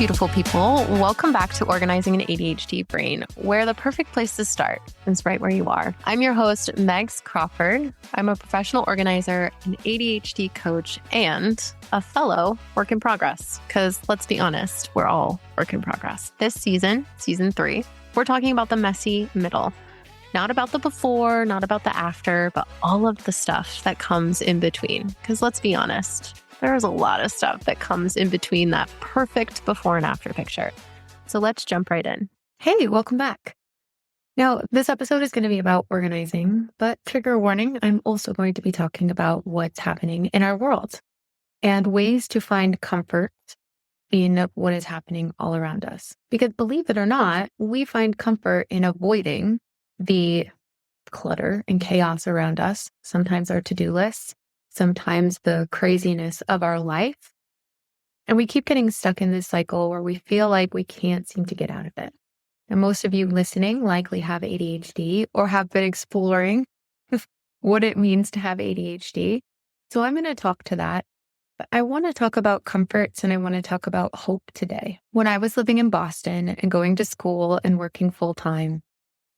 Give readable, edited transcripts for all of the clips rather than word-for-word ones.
beautiful people. Welcome back to Organizing an ADHD Brain, where the perfect place to start is right where you are. I'm your host, Megs Crawford. I'm a professional organizer, an ADHD coach, and a fellow work in progress. Because let's be honest, we're all work in progress. This season 3, we're talking about the messy middle. Not about the before, not about the after, but all of the stuff that comes in between. Because let's be honest, there's a lot of stuff that comes in between that perfect before and after picture. So let's jump right in. Hey, welcome back. Now, this episode is going to be about organizing, but trigger warning, I'm also going to be talking about what's happening in our world and ways to find comfort in what is happening all around us. Because believe it or not, we find comfort in avoiding the clutter and chaos around us, sometimes our to-do lists, sometimes the craziness of our life. And we keep getting stuck in this cycle where we feel like we can't seem to get out of it. And most of you listening likely have ADHD or have been exploring what it means to have ADHD. So I'm going to talk to that. But I want to talk about comforts and I want to talk about hope today. When I was living in Boston and going to school and working full time,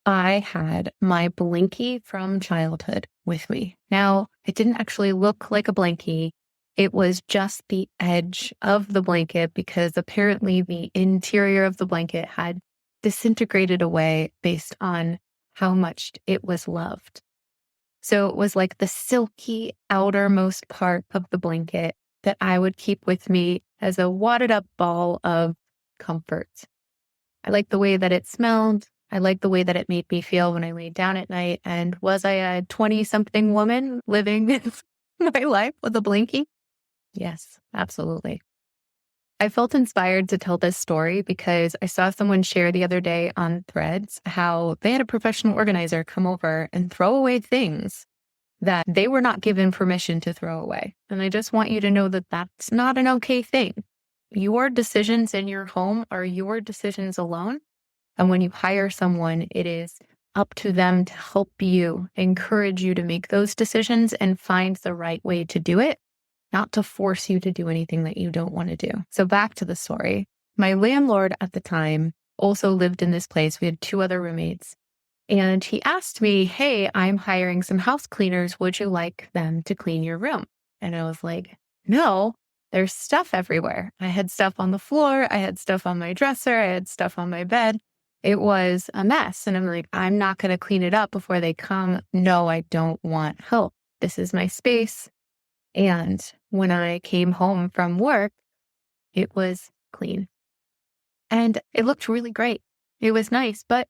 I had my blankie from childhood with me. Now, it didn't actually look like a blankie. It was just the edge of the blanket because apparently the interior of the blanket had disintegrated away based on how much it was loved. So it was like the silky outermost part of the blanket that I would keep with me as a wadded up ball of comfort. I liked the way that it smelled. I liked the way that it made me feel when I laid down at night. And was I a 20-something woman living my life with a blankie? Yes, absolutely. I felt inspired to tell this story because I saw someone share the other day on Threads how they had a professional organizer come over and throw away things that they were not given permission to throw away. And I just want you to know that that's not an okay thing. Your decisions in your home are your decisions alone. And when you hire someone, it is up to them to help you, encourage you to make those decisions and find the right way to do it, not to force you to do anything that you don't want to do. So back to the story. My landlord at the time also lived in this place. We had 2 other roommates. And he asked me, hey, I'm hiring some house cleaners. Would you like them to clean your room? And I was like, no, there's stuff everywhere. I had stuff on the floor. I had stuff on my dresser. I had stuff on my bed. It was a mess. And I'm like, I'm not going to clean it up before they come. No, I don't want help. This is my space. And when I came home from work, it was clean. And it looked really great. It was nice, but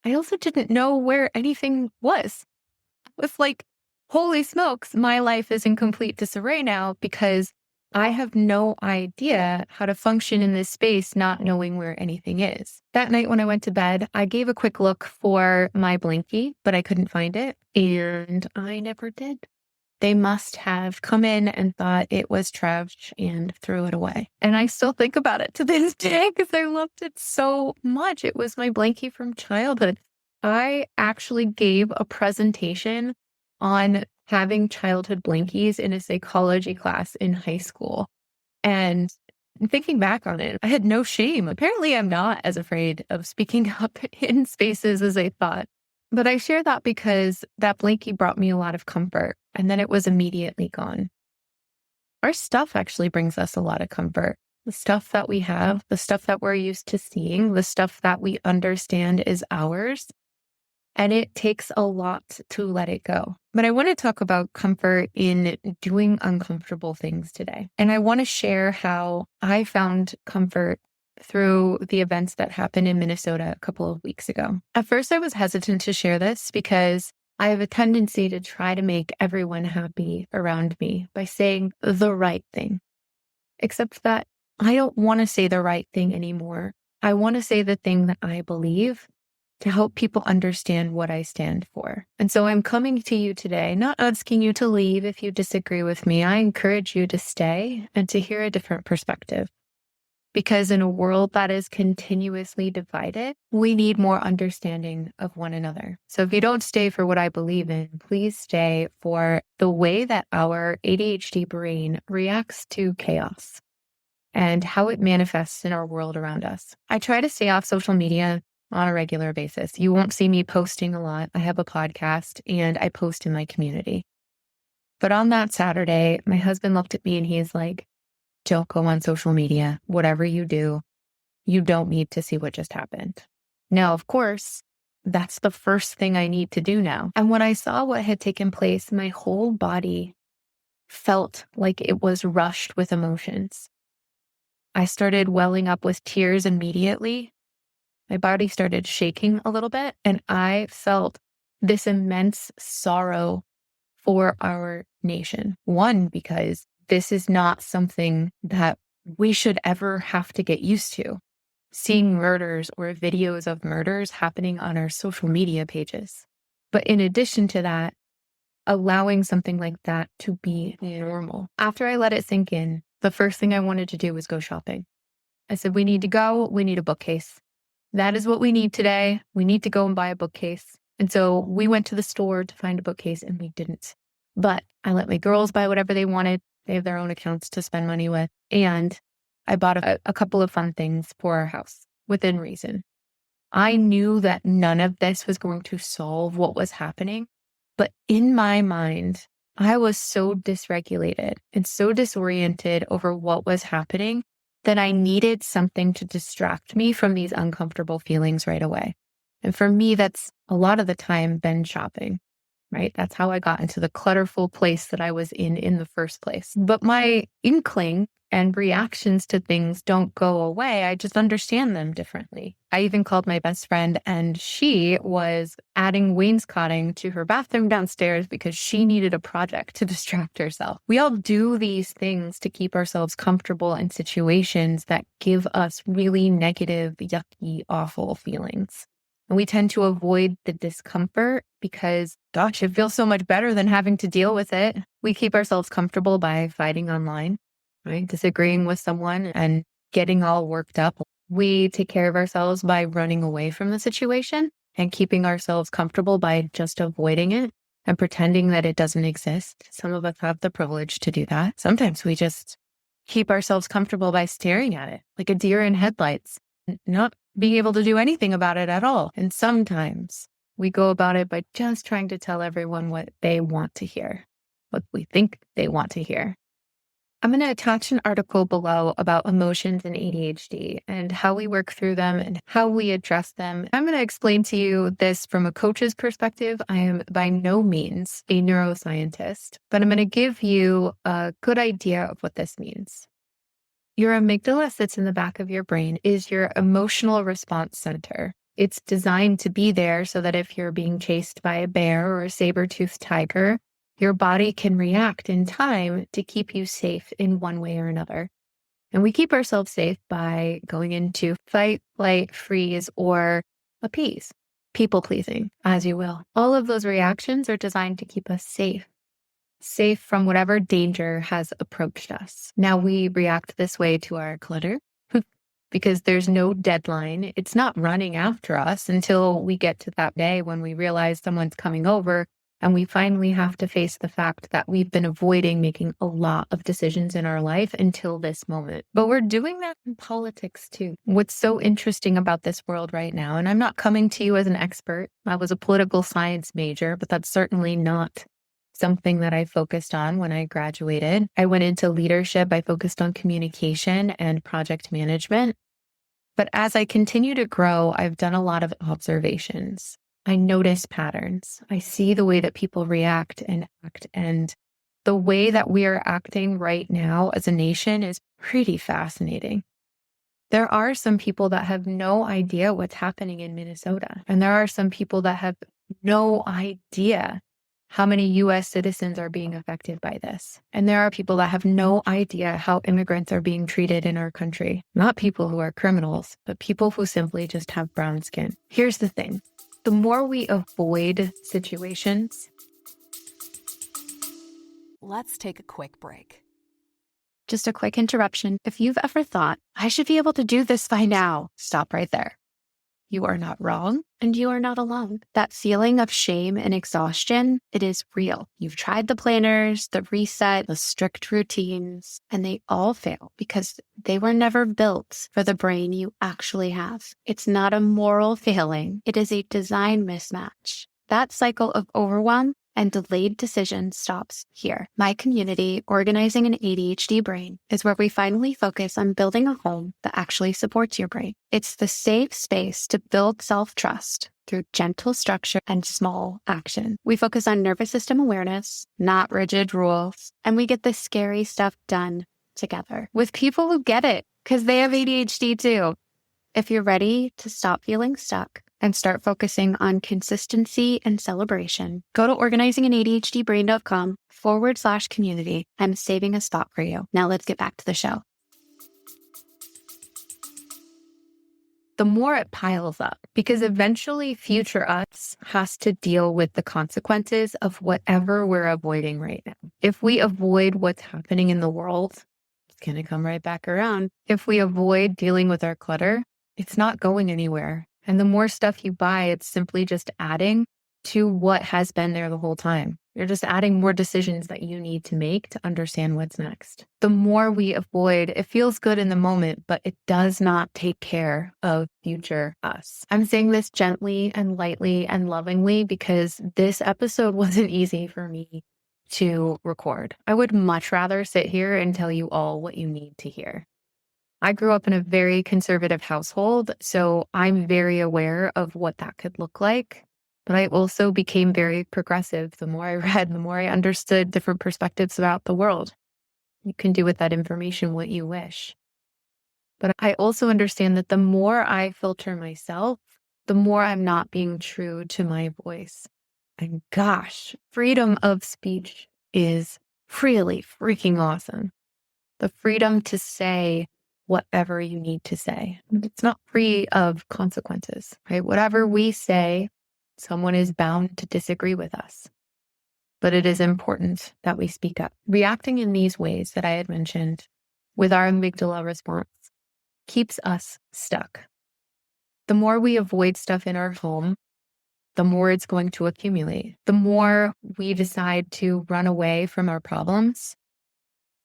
I also didn't know where anything was. I was like, holy smokes, my life is in complete disarray now because I have no idea how to function in this space, not knowing where anything is. That night when I went to bed, I gave a quick look for my blankie, but I couldn't find it. And I never did. They must have come in and thought it was trash and threw it away. And I still think about it to this day because I loved it so much. It was my blankie from childhood. I actually gave a presentation on having childhood blankies in a psychology class in high school. And thinking back on it, I had no shame. Apparently, I'm not as afraid of speaking up in spaces as I thought. But I share that because that blankie brought me a lot of comfort, and then it was immediately gone. Our stuff actually brings us a lot of comfort. The stuff that we have, the stuff that we're used to seeing, the stuff that we understand is ours. And it takes a lot to let it go. But I want to talk about comfort in doing uncomfortable things today. And I want to share how I found comfort through the events that happened in Minnesota a couple of weeks ago. At first, I was hesitant to share this because I have a tendency to try to make everyone happy around me by saying the right thing. Except that I don't want to say the right thing anymore. I want to say the thing that I believe to help people understand what I stand for. And so I'm coming to you today, not asking you to leave if you disagree with me. I encourage you to stay and to hear a different perspective. Because in a world that is continuously divided, we need more understanding of one another. So if you don't stay for what I believe in, please stay for the way that our ADHD brain reacts to chaos. and how it manifests in our world around us. I try to stay off social media on a regular basis. You won't see me posting a lot. I have a podcast and I post in my community. But on that Saturday, my husband looked at me and he's like, don't go on social media. Whatever you do, you don't need to see what just happened. Now, of course, that's the first thing I need to do now. And when I saw what had taken place, my whole body felt like it was rushed with emotions. I started welling up with tears immediately. My body started shaking a little bit, and I felt this immense sorrow for our nation. One, because this is not something that we should ever have to get used to. Seeing murders or videos of murders happening on our social media pages. But in addition to that, allowing something like that to be normal. After I let it sink in, the first thing I wanted to do was go shopping. I said, we need to go, we need a bookcase. That is what we need today. We need to go and buy a bookcase. And so we went to the store to find a bookcase and we didn't. But I let my girls buy whatever they wanted. They have their own accounts to spend money with. And I bought a couple of fun things for our house within reason. I knew that none of this was going to solve what was happening. But in my mind, I was so dysregulated and so disoriented over what was happening that I needed something to distract me from these uncomfortable feelings right away. And for me, that's a lot of the time been shopping, right? That's how I got into the clutterful place that I was in the first place. But my inkling and reactions to things don't go away. I just understand them differently. I even called my best friend and she was adding wainscoting to her bathroom downstairs because she needed a project to distract herself. We all do these things to keep ourselves comfortable in situations that give us really negative, yucky, awful feelings. And we tend to avoid the discomfort because, gosh, it feels so much better than having to deal with it. We keep ourselves comfortable by fighting online, right? Disagreeing with someone and getting all worked up. We take care of ourselves by running away from the situation and keeping ourselves comfortable by just avoiding it and pretending that it doesn't exist. Some of us have the privilege to do that. Sometimes we just keep ourselves comfortable by staring at it like a deer in headlights, not being able to do anything about it at all. And sometimes we go about it by just trying to tell everyone what they want to hear, what we think they want to hear. I'm going to attach an article below about emotions and ADHD and how we work through them and how we address them. I'm going to explain to you this from a coach's perspective. I am by no means a neuroscientist, but I'm going to give you a good idea of what this means. Your amygdala sits in the back of your brain, is your emotional response center. It's designed to be there so that if you're being chased by a bear or a saber-toothed tiger, your body can react in time to keep you safe in one way or another. And we keep ourselves safe by going into fight, flight, freeze, or appease, people pleasing, as you will. All of those reactions are designed to keep us safe from whatever danger has approached us. Now we react this way to our clutter because there's no deadline. It's not running after us until we get to that day when we realize someone's coming over and we finally have to face the fact that we've been avoiding making a lot of decisions in our life until this moment. But we're doing that in politics too. What's so interesting about this world right now, and I'm not coming to you as an expert. I was a political science major, but that's certainly not something that I focused on when I graduated. I went into leadership. I focused on communication and project management. But as I continue to grow, I've done a lot of observations. I notice patterns. I see the way that people react and act. And the way that we are acting right now as a nation is pretty fascinating. There are some people that have no idea what's happening in Minnesota. And there are some people that have no idea how many US citizens are being affected by this. And there are people that have no idea how immigrants are being treated in our country. Not people who are criminals, but people who simply just have brown skin. Here's the thing. The more we avoid situations. Let's take a quick break. Just a quick interruption. If you've ever thought, I should be able to do this by now, stop right there. You are not wrong, and you are not alone. That feeling of shame and exhaustion, it is real. You've tried the planners, the reset, the strict routines, and they all fail because they were never built for the brain you actually have. It's not a moral failing. It is a design mismatch. That cycle of overwhelm and delayed decision stops here. My community, Organizing an ADHD Brain, is where we finally focus on building a home that actually supports your brain. It's the safe space to build self-trust through gentle structure and small action. We focus on nervous system awareness, not rigid rules, and we get the scary stuff done together with people who get it because they have ADHD too. If you're ready to stop feeling stuck and start focusing on consistency and celebration, go to organizinganadhdbrain.com/community. I'm saving a spot for you. Now let's get back to the show. The more it piles up, because eventually future us has to deal with the consequences of whatever we're avoiding right now. If we avoid what's happening in the world, it's going to come right back around. If we avoid dealing with our clutter, it's not going anywhere. And the more stuff you buy, it's simply just adding to what has been there the whole time. You're just adding more decisions that you need to make to understand what's next. The more we avoid, it feels good in the moment, but it does not take care of future us. I'm saying this gently and lightly and lovingly because this episode wasn't easy for me to record. I would much rather sit here and tell you all what you need to hear. I grew up in a very conservative household, so I'm very aware of what that could look like. But I also became very progressive. The more I read, the more I understood different perspectives about the world. You can do with that information what you wish. But I also understand that the more I filter myself, the more I'm not being true to my voice. And gosh, freedom of speech is really freaking awesome. The freedom to say whatever you need to say. It's not free of consequences, right? Whatever we say, someone is bound to disagree with us. But it is important that we speak up. Reacting in these ways that I had mentioned with our amygdala response keeps us stuck. The more we avoid stuff in our home, the more it's going to accumulate. The more we decide to run away from our problems,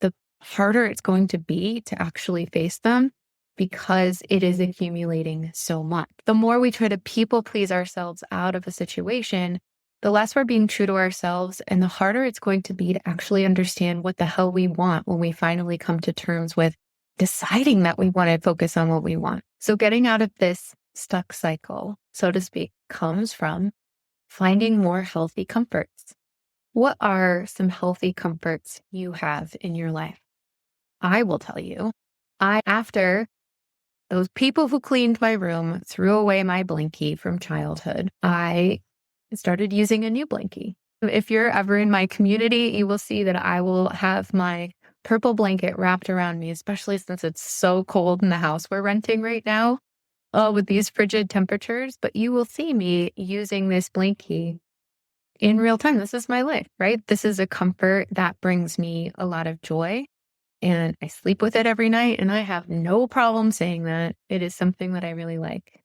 the harder it's going to be to actually face them because it is accumulating so much. The more we try to people please ourselves out of a situation, the less we're being true to ourselves and the harder it's going to be to actually understand what the hell we want when we finally come to terms with deciding that we want to focus on what we want. So getting out of this stuck cycle, so to speak, comes from finding more healthy comforts. What are some healthy comforts you have in your life? I will tell you, after those people who cleaned my room threw away my blankie from childhood, I started using a new blankie. If you're ever in my community, you will see that I will have my purple blanket wrapped around me, especially since it's so cold in the house we're renting right now with these frigid temperatures. But you will see me using this blankie in real time. This is my life, right? This is a comfort that brings me a lot of joy. And I sleep with it every night, and I have no problem saying that. It is something that I really like.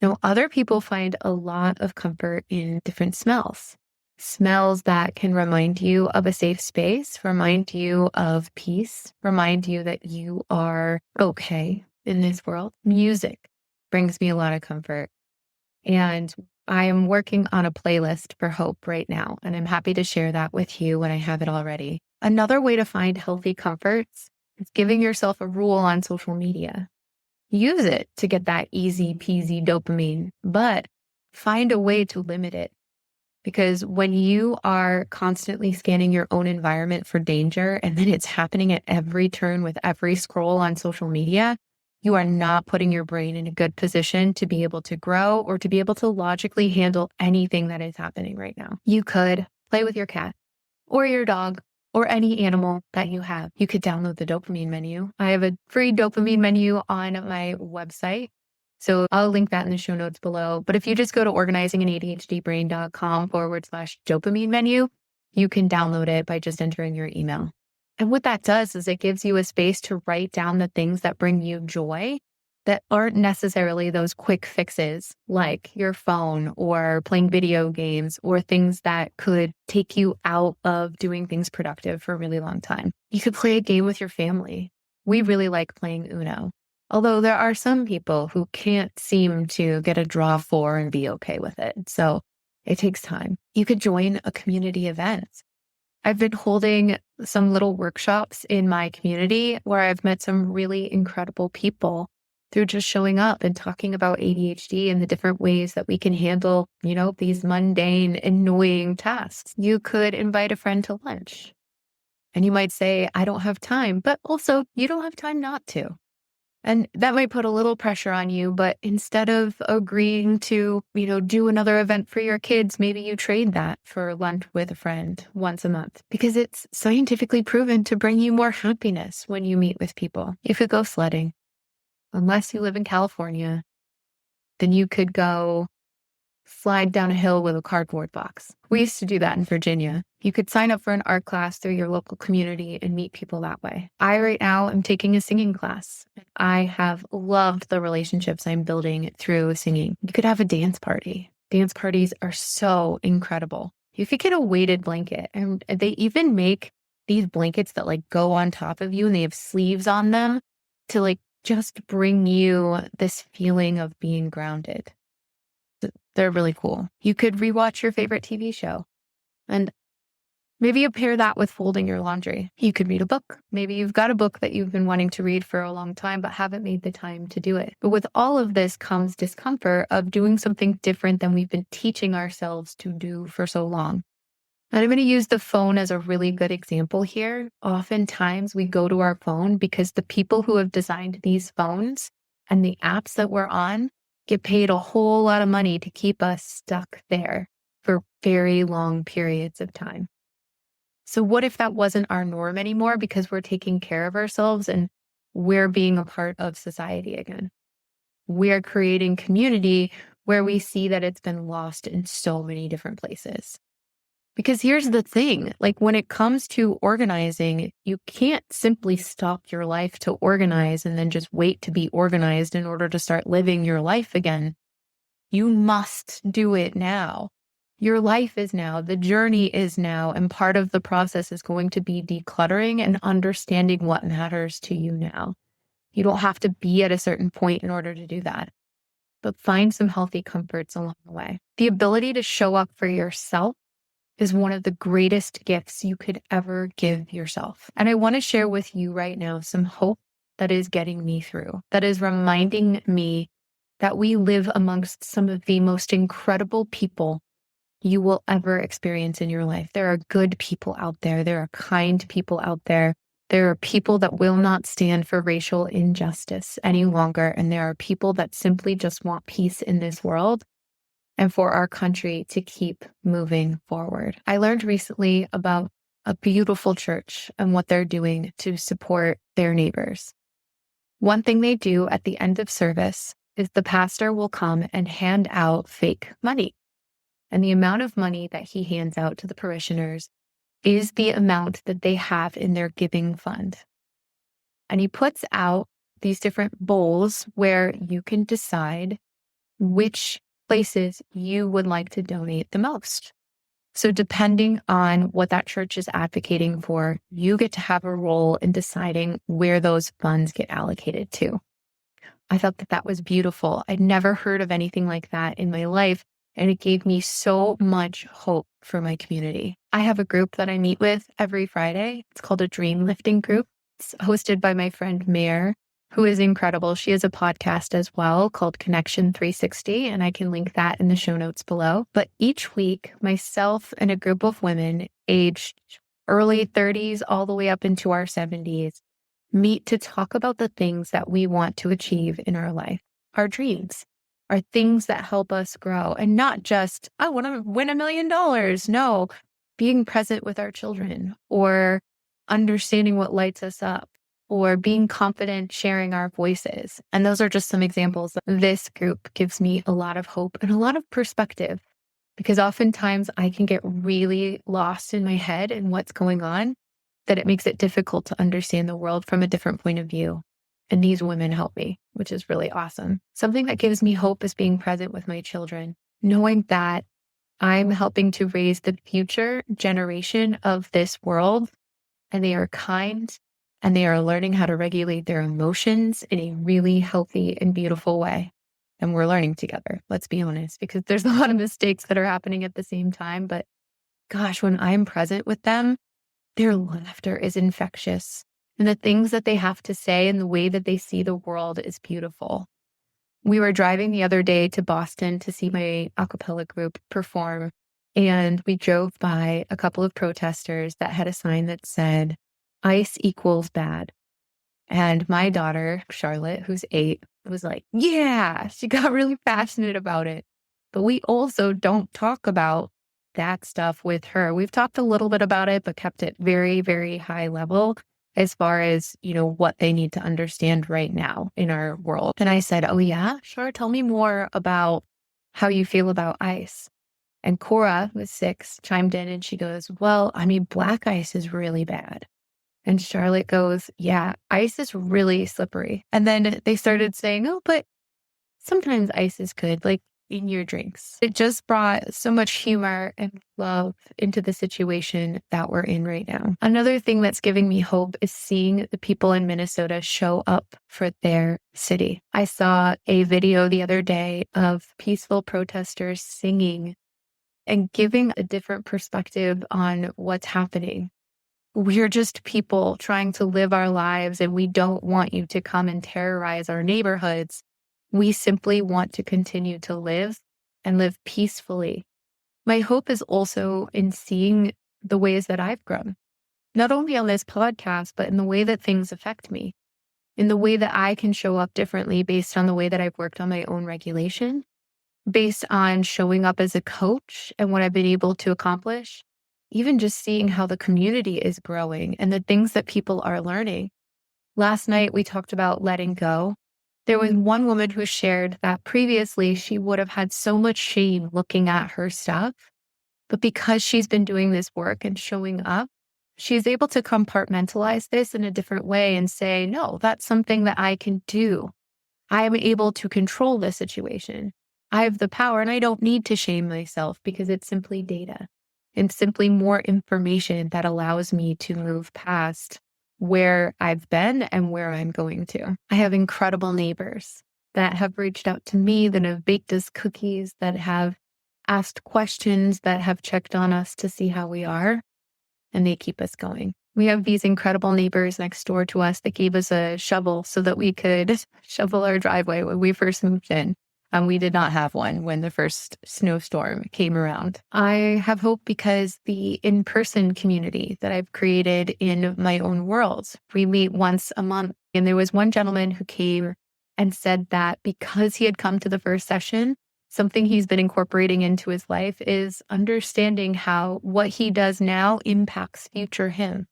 Now, other people find a lot of comfort in different smells. Smells that can remind you of a safe space, remind you of peace, remind you that you are okay in this world. Music brings me a lot of comfort. And I am working on a playlist for hope right now, and I'm happy to share that with you when I have it all ready. Another way to find healthy comforts is giving yourself a rule on social media. Use it to get that easy peasy dopamine, but find a way to limit it. Because when you are constantly scanning your own environment for danger, and then it's happening at every turn with every scroll on social media, you are not putting your brain in a good position to be able to grow or to be able to logically handle anything that is happening right now. You could play with your cat or your dog or any animal that you have. You could download the dopamine menu. I have a free dopamine menu on my website. So I'll link that in the show notes below. But if you just go to organizinganadhdbrain.com/dopamine menu, you can download it by just entering your email. And what that does is it gives you a space to write down the things that bring you joy that aren't necessarily those quick fixes like your phone or playing video games or things that could take you out of doing things productive for a really long time. You could play a game with your family. We really like playing Uno. Although there are some people who can't seem to get a draw 4 and be okay with it. So it takes time. You could join a community event. I've been holding some little workshops in my community where I've met some really incredible people through just showing up and talking about ADHD and the different ways that we can handle, these mundane, annoying tasks. You could invite a friend to lunch and you might say, I don't have time, but also you don't have time not to. And that might put a little pressure on you, but instead of agreeing to, do another event for your kids, maybe you trade that for lunch with a friend once a month because it's scientifically proven to bring you more happiness when you meet with people. You could go sledding. Unless you live in California, then you could go slide down a hill with a cardboard box. We used to do that in Virginia. You could sign up for an art class through your local community and meet people that way. I right now am taking a singing class. I have loved the relationships I'm building through singing. You could have a dance party. Dance parties are so incredible. You could get a weighted blanket, and they even make these blankets that go on top of you and they have sleeves on them to just bring you this feeling of being grounded. They're really cool. You could rewatch your favorite TV show and maybe you pair that with folding your laundry. You could read a book. Maybe you've got a book that you've been wanting to read for a long time, but haven't made the time to do it. But with all of this comes discomfort of doing something different than we've been teaching ourselves to do for so long. And I'm going to use the phone as a really good example here. Oftentimes we go to our phone because the people who have designed these phones and the apps that we're on get paid a whole lot of money to keep us stuck there for very long periods of time. So what if that wasn't our norm anymore because we're taking care of ourselves and we're being a part of society again? We're creating community where we see that it's been lost in so many different places. Because here's the thing, when it comes to organizing, you can't simply stop your life to organize and then just wait to be organized in order to start living your life again. You must do it now. Your life is now, the journey is now, and part of the process is going to be decluttering and understanding what matters to you now. You don't have to be at a certain point in order to do that, but find some healthy comforts along the way. The ability to show up for yourself is one of the greatest gifts you could ever give yourself. And I want to share with you right now some hope that is getting me through, that is reminding me that we live amongst some of the most incredible people you will ever experience in your life. There are good people out there. There are kind people out there. There are people that will not stand for racial injustice any longer. And there are people that simply just want peace in this world and for our country to keep moving forward. I learned recently about a beautiful church and what they're doing to support their neighbors. One thing they do at the end of service is the pastor will come and hand out fake money. And the amount of money that he hands out to the parishioners is the amount that they have in their giving fund. And he puts out these different bowls where you can decide which places you would like to donate the most. So depending on what that church is advocating for, you get to have a role in deciding where those funds get allocated to. I thought that was beautiful. I'd never heard of anything like that in my life, and it gave me so much hope for my community. I have a group that I meet with every Friday. It's called a dream lifting group. It's hosted by my friend Mare, who is incredible. She has a podcast as well called Connection 360, and I can link that in the show notes below. But each week, myself and a group of women aged early 30s all the way up into our 70s meet to talk about the things that we want to achieve in our life, our dreams, our things that help us grow, and not just, I want to win $1 million. No, being present with our children or understanding what lights us up, or being confident sharing our voices. And those are just some examples. This group gives me a lot of hope and a lot of perspective, because oftentimes I can get really lost in my head and what's going on, that it makes it difficult to understand the world from a different point of view. And these women help me, which is really awesome. Something that gives me hope is being present with my children, knowing that I'm helping to raise the future generation of this world, and they are kind and they are learning how to regulate their emotions in a really healthy and beautiful way. And we're learning together, let's be honest, because there's a lot of mistakes that are happening at the same time. But gosh, when I'm present with them, their laughter is infectious. And the things that they have to say and the way that they see the world is beautiful. We were driving the other day to Boston to see my a cappella group perform. And we drove by a couple of protesters that had a sign that said, "ICE equals bad." And my daughter, Charlotte, who's 8, was like, yeah, she got really passionate about it. But we also don't talk about that stuff with her. We've talked a little bit about it, but kept it very, very high level as far as, what they need to understand right now in our world. And I said, oh yeah, sure. Tell me more about how you feel about ICE. And Cora, who's 6, chimed in and she goes, well, black ice is really bad. And Charlotte goes, yeah, ice is really slippery. And then they started saying, oh, but sometimes ice is good, like in your drinks. It just brought so much humor and love into the situation that we're in right now. Another thing that's giving me hope is seeing the people in Minnesota show up for their city. I saw a video the other day of peaceful protesters singing and giving a different perspective on what's happening. We're just people trying to live our lives, and we don't want you to come and terrorize our neighborhoods. We simply want to continue to live and live peacefully. My hope is also in seeing the ways that I've grown, not only on this podcast, but in the way that things affect me, in the way that I can show up differently based on the way that I've worked on my own regulation, based on showing up as a coach and what I've been able to accomplish. Even just seeing how the community is growing and the things that people are learning. Last night, we talked about letting go. There was one woman who shared that previously she would have had so much shame looking at her stuff. But because she's been doing this work and showing up, she's able to compartmentalize this in a different way and say, no, that's something that I can do. I am able to control this situation. I have the power and I don't need to shame myself because it's simply data. And simply more information that allows me to move past where I've been and where I'm going to. I have incredible neighbors that have reached out to me, that have baked us cookies, that have asked questions, that have checked on us to see how we are, and they keep us going. We have these incredible neighbors next door to us that gave us a shovel so that we could shovel our driveway when we first moved in. And we did not have one when the first snowstorm came around. I have hope because the in-person community that I've created in my own world, we meet once a month. And there was one gentleman who came and said that because he had come to the first session, something he's been incorporating into his life is understanding how what he does now impacts future him.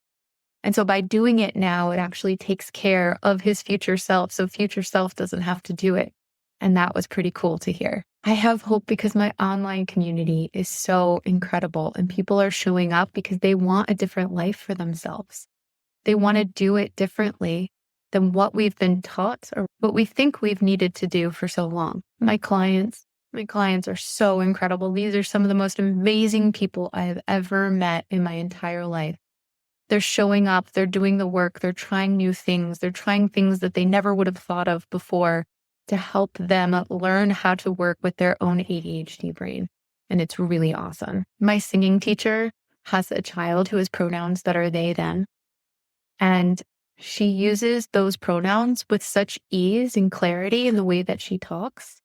And so by doing it now, it actually takes care of his future self. So future self doesn't have to do it. And that was pretty cool to hear. I have hope because my online community is so incredible and people are showing up because they want a different life for themselves. They want to do it differently than what we've been taught or what we think we've needed to do for so long. My clients are so incredible. These are some of the most amazing people I have ever met in my entire life. They're showing up, they're doing the work, they're trying new things, they're trying things that they never would have thought of before, to help them learn how to work with their own ADHD brain. And it's really awesome. My singing teacher has a child who has pronouns that are they, them. And she uses those pronouns with such ease and clarity in the way that she talks.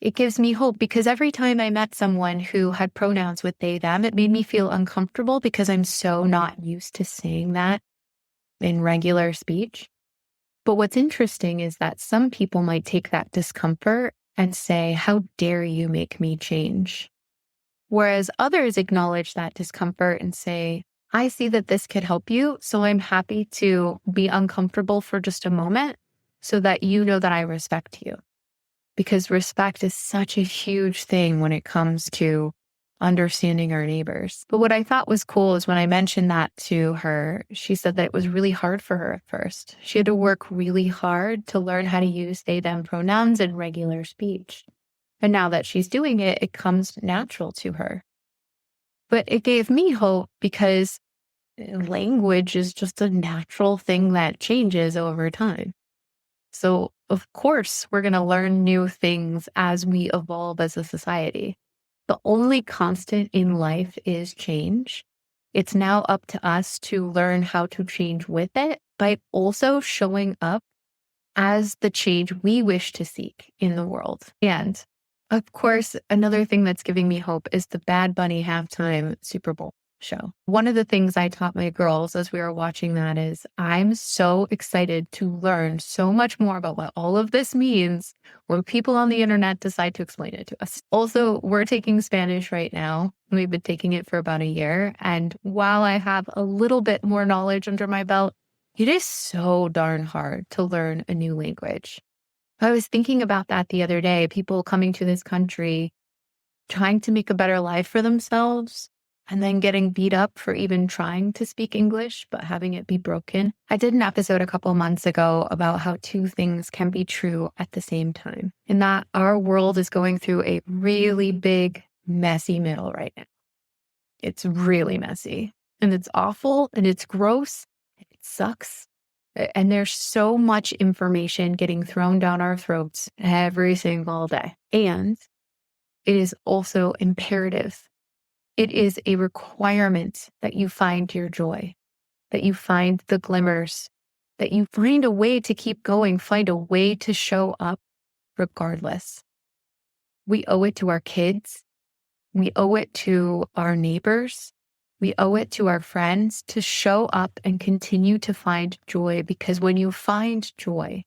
It gives me hope because every time I met someone who had pronouns with they, them, it made me feel uncomfortable because I'm so not used to saying that in regular speech. But what's interesting is that some people might take that discomfort and say, how dare you make me change? Whereas others acknowledge that discomfort and say, I see that this could help you, so I'm happy to be uncomfortable for just a moment so that you know that I respect you. Because respect is such a huge thing when it comes to understanding our neighbors. But what I thought was cool is when I mentioned that to her, she said that it was really hard for her at first. She had to work really hard to learn how to use they, them pronouns in regular speech. And now that she's doing it, it comes natural to her. But it gave me hope because language is just a natural thing that changes over time. So, of course, we're going to learn new things as we evolve as a society. The only constant in life is change. It's now up to us to learn how to change with it by also showing up as the change we wish to seek in the world. And of course, another thing that's giving me hope is the Bad Bunny halftime Super Bowl show. One of the things I taught my girls as we were watching that is I'm so excited to learn so much more about what all of this means when people on the internet decide to explain it to us. Also, we're taking Spanish right now. We've been taking it for about a year. And while I have a little bit more knowledge under my belt, it is so darn hard to learn a new language. I was thinking about that the other day, people coming to this country, trying to make a better life for themselves, and then getting beat up for even trying to speak English, but having it be broken. I did an episode a couple months ago about how two things can be true at the same time, and that our world is going through a really big, messy middle right now. It's really messy, and it's awful, and it's gross, and it sucks. And there's so much information getting thrown down our throats every single day. And it is also imperative. It is a requirement that you find your joy, that you find the glimmers, that you find a way to keep going, find a way to show up regardless. We owe it to our kids. We owe it to our neighbors. We owe it to our friends to show up and continue to find joy, because when you find joy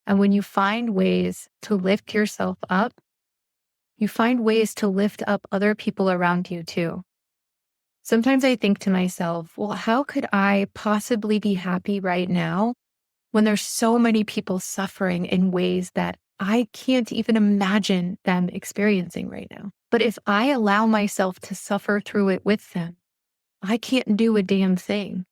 and when you find ways to lift yourself up, you find ways to lift up other people around you too. Sometimes I think to myself, well, how could I possibly be happy right now when there's so many people suffering in ways that I can't even imagine them experiencing right now? But if I allow myself to suffer through it with them, I can't do a damn thing.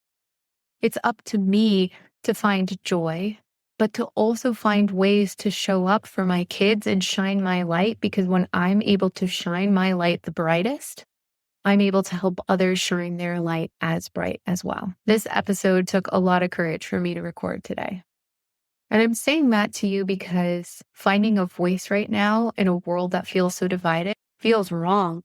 It's up to me to find joy, but to also find ways to show up for my kids and shine my light, because when I'm able to shine my light the brightest, I'm able to help others shine their light as bright as well. This episode took a lot of courage for me to record today. And I'm saying that to you because finding a voice right now in a world that feels so divided feels wrong.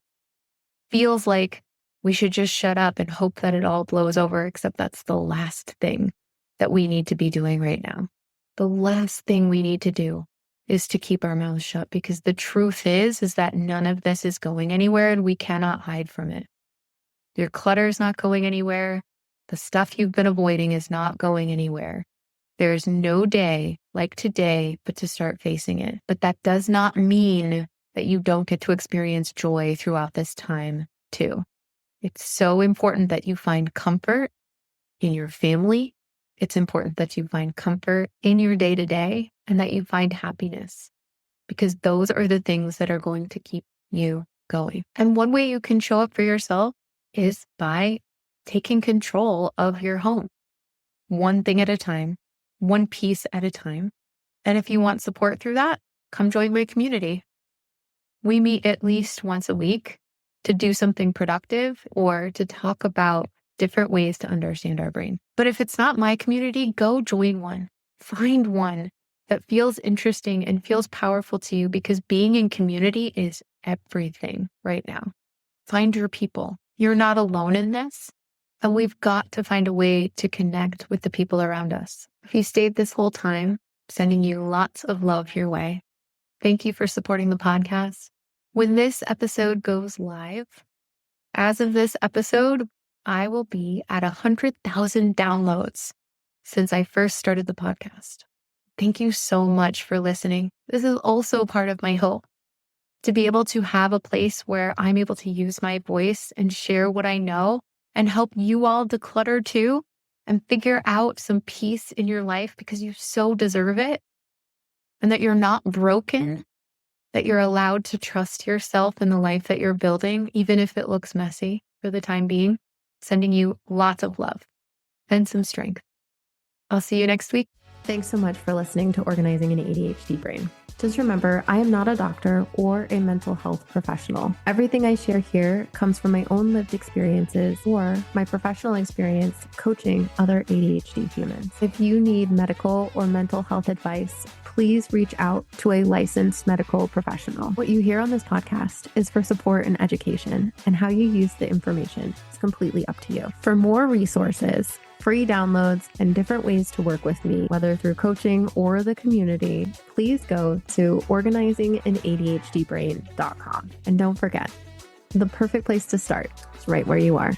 Feels like we should just shut up and hope that it all blows over, except that's the last thing that we need to be doing right now. The last thing we need to do is to keep our mouths shut, because the truth is that none of this is going anywhere and we cannot hide from it. Your clutter is not going anywhere. The stuff you've been avoiding is not going anywhere. There is no day like today but to start facing it. But that does not mean that you don't get to experience joy throughout this time too. It's so important that you find comfort in your family. It's important that you find comfort in your day-to-day and that you find happiness, because those are the things that are going to keep you going. And one way you can show up for yourself is by taking control of your home, one thing at a time, one piece at a time. And if you want support through that, come join my community. We meet at least once a week to do something productive or to talk about different ways to understand our brain. But if it's not my community, go join one. Find one that feels interesting and feels powerful to you, because being in community is everything right now. Find your people. You're not alone in this. And we've got to find a way to connect with the people around us. If you stayed this whole time, sending you lots of love your way. Thank you for supporting the podcast. When this episode goes live, as of this episode, I will be at 100,000 downloads since I first started the podcast. Thank you so much for listening. This is also part of my hope, to be able to have a place where I'm able to use my voice and share what I know and help you all declutter too and figure out some peace in your life, because you so deserve it, and that you're not broken, that you're allowed to trust yourself in the life that you're building, even if it looks messy for the time being. Sending you lots of love and some strength. I'll see you next week. Thanks so much for listening to Organizing an ADHD Brain. Just remember, I am not a doctor or a mental health professional. Everything I share here comes from my own lived experiences or my professional experience coaching other ADHD humans. If you need medical or mental health advice, please reach out to a licensed medical professional. What you hear on this podcast is for support and education, and how you use the information is completely up to you. For more resources, free downloads, and different ways to work with me, whether through coaching or the community, please go to organizinganadhdbrain.com. And don't forget, the perfect place to start is right where you are.